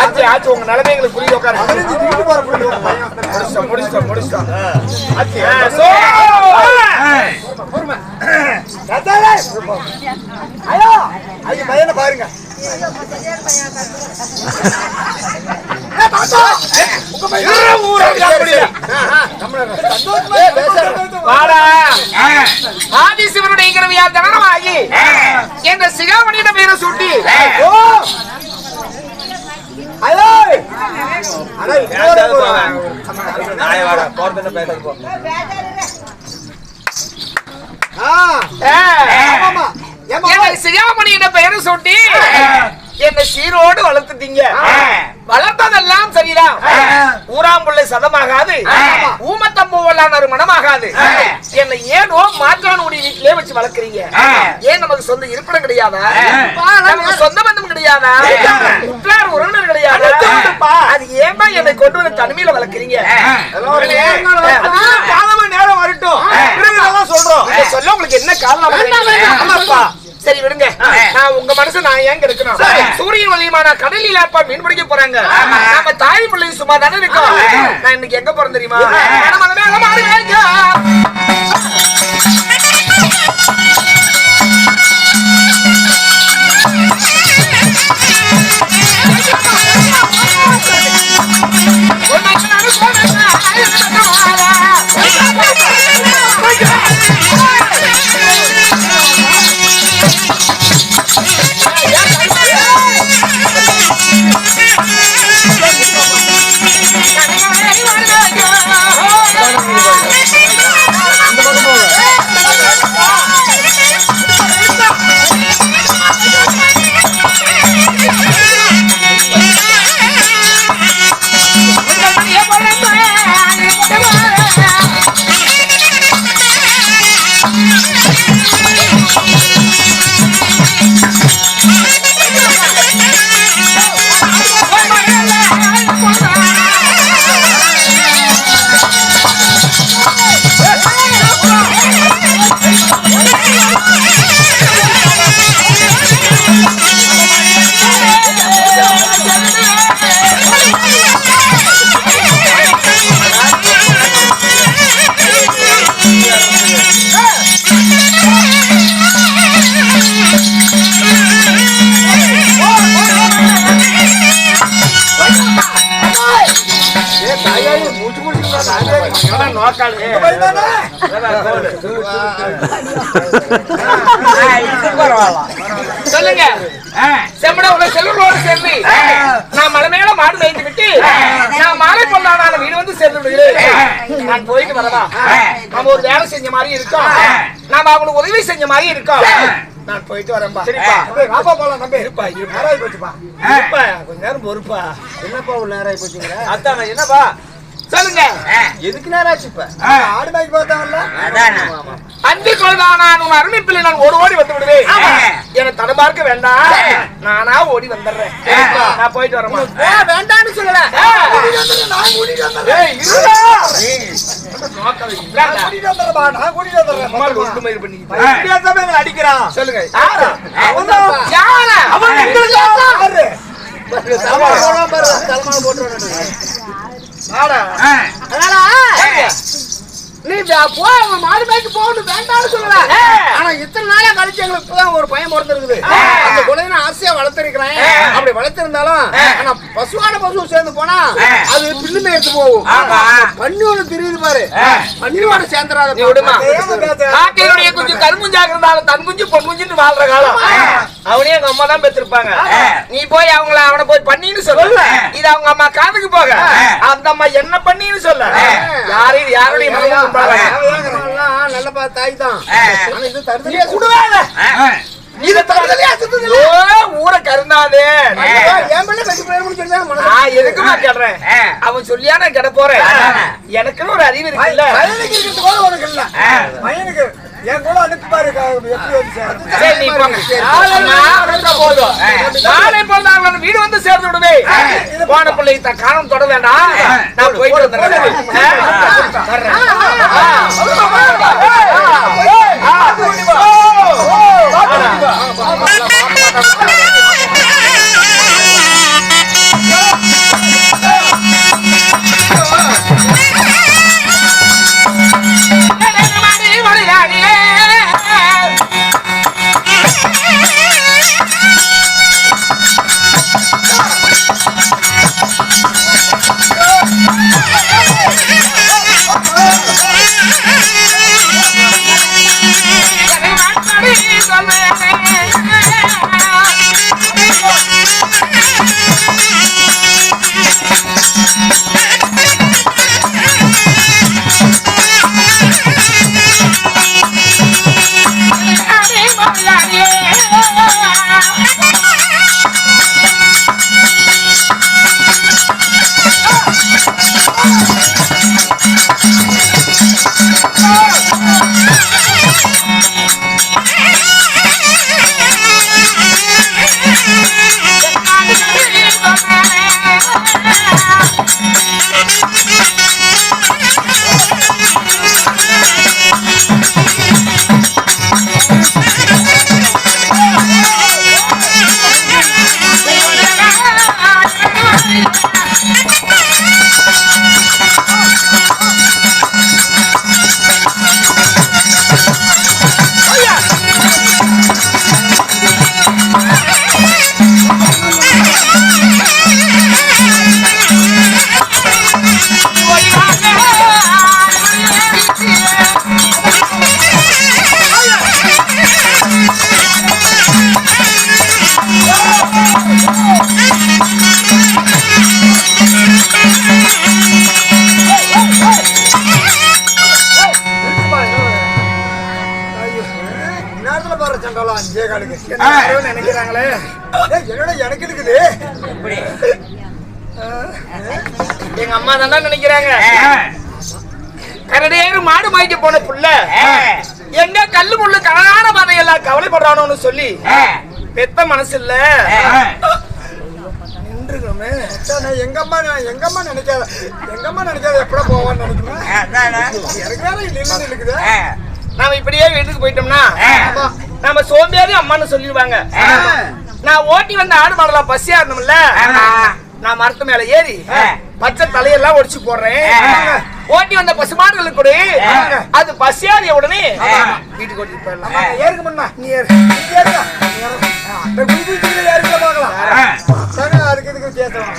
ஆச்சு ஆச்சு உங்க நிலைமை எங்களுக்கு புரிய உட்காரு. முடிச்சிட்டோம். பையனை பாருங்க. ஆதிசிவனுடைய தனமாகி என்ற சிகாமணியிடம் பேரை சுட்டி சிகாமணியிடம் பெயரை சுட்டி என்ன சீரோடு வளர்த்துட்டீங்க. வளர்த்ததெல்லாம் சரிதான். ஊராம்புள்ளை சதமாகாது, ஊமத்தம்பூவெல்லாம் ஒரு மனமாகாது. என்ன ஏனோ மாற்றானுடைய வீட்டிலே வச்சு வளர்க்குறீங்க. ஏன் நமக்கு சொந்த இருப்பிடம் கிடையாதா? நமக்கு சொந்த பந்தம் கிடையாதா? உற்றார் உறவினர் கிடையாதா? அது ஏமா என்னை கொண்டு வந்து தனிமையில வளர்க்குறீங்க? நேரம் வரட்டும் சொல்றோம். சொல்ல உங்களுக்கு என்ன காரணம்? சரி விடுங்க. நான் உங்க மனசு நான் ஏங்க இருக்கணும். சூரியன் வழியமான கடலில் அப்பா மீன் பிடிக்க போறாங்க. நம்ம தாய் பிள்ளை சும்மா தானே இருக்கோம். நான் இன்னைக்கு எங்க போறேன் தெரியுமா? சொல்லுங்க. செம்மட செல்வரோடு சேர்ந்து நான் மலை மேல மாடு வைத்து விட்டு நான் மாலை பொண்ணான வீடு வந்து சேர்ந்து விடுகிறேன். நான் போயிட்டு வரவா? நம்ம ஒரு வேலை செஞ்ச மாதிரி இருக்கோம். நாம அவங்களுக்கு உதவி செஞ்ச மாதிரி இருக்கோம். நான் போயிட்டு வரேன்பா. சரிப்பா, வாப்பா போலாம். நம்பி இருப்பா. நேராகி போச்சுப்பா. இருப்பா, கொஞ்ச நேரம் பொறுப்பா. என்னப்பா ஒரு நேராகி போச்சுங்கிற? அதான் என்னப்பா சொல்லுங்க. எதுக்கு நேராச்சு? இப்ப ஆடு மேய்க்கு பார்த்தாங்கல்ல, அஞ்சு கொள்ளான அருமைப்பிள்ளை நான் ஓடி வந்து விடுவேன். எனக்கு தடை பார்க்க வேண்டாம், நானா ஓடி வந்துடுறேன். நான் போயிட்டு வரேன். வேண்டான்னு சொல்லல, அடிக்கிறான். சொல்லுங்க. நீ போ, மாடு மேய்க்கு போகணும் வேண்டாம்னு சொல்லல. ஆனா இத்தனை நாளா கழிச்சு எங்களுக்கு இப்பதான் ஒரு பயம் பிறந்திருக்குது. அந்த குழந்தை நான் ஆசையா வளர்த்திருக்கிறேன். அப்படி வளர்த்திருந்தாலும் ஆனா பசுவான பசு சேர்ந்து போனா அது பின்னுமே எடுத்து போகும். பண்ணி ஒண்ணு தெரியுது பாரு, பண்ணியோட சேர்ந்துடாத. காக்கையுடைய கொஞ்சம் கருங்குஞ்சாக இருந்தாலும் தன் குஞ்சு பொன் குஞ்சுன்னு வாழ்ற காலம். அவனே எங்க அம்மா தான் பெற்றிருப்பாங்க. நீ போய் அவனை போய் பண்ணின்னு சொல்ல, இது அவங்க அம்மா காதுக்கு போக அந்த அம்மா என்ன பண்ணின்னு சொல்ல. யாருடைய நல்ல தாய் தான். ஊரை கருந்தாதே எதுக்குமா கேடுறேன். அவன் சொல்லியா நான் கிட போறேன். எனக்குன்னு ஒரு அறிவு இருக்குல்ல, உனக்கு இல்ல பையனுக்கு என் கூட அனுப்பாரு. வீடு வந்து சேர்ந்து விடுவே. போன பிள்ளை காரணம் தொட வேண்டாம், நான் போயிட்டு வந்துடுறேன். நினைக்கிறாங்களே என்னடா எனக்கு இருக்குது எங்க அம்மா தானே நினைக்கிறாங்க. கரடேறு மாடு மாய்க்க போன புள்ள எங்க கல்லு முள்ளு கனகான பாதையெல்லாம் கவலைப்படுறானோன்னு சொல்லி பெத்த மனசு இல்ல நின்றுக்கணுமே. எங்க அம்மா நினைக்காத எப்பட போவான்னு நினைக்கிறேன். எனக்கு வேற இல்லைன்னு இருக்குது. நாம இப்படியே வீட்டுக்கு போயிட்டோம்னா நம்ம சோம்பேறி அம்மான்னு சொல்லிடுவாங்க. நான் ஓட்டி வந்த ஆடு மாடலாம் பசியா இருந்தோம்ல, நான் மரத்து மேல ஏறி பச்சை தலையெல்லாம் ஒடிச்சு போடுறேன். ஓட்டி வந்த பசு மாடுகளுக்கு கூட அது பசியாறிய உடனே வீட்டுக்கு ஓட்டிட்டு போயிடலாம். ஏறுக்கு முன்னா நீ ஏறு பார்க்கலாம். அதுக்கு இதுக்கு பேசலாம்.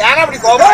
யாரா அப்படி கோபம்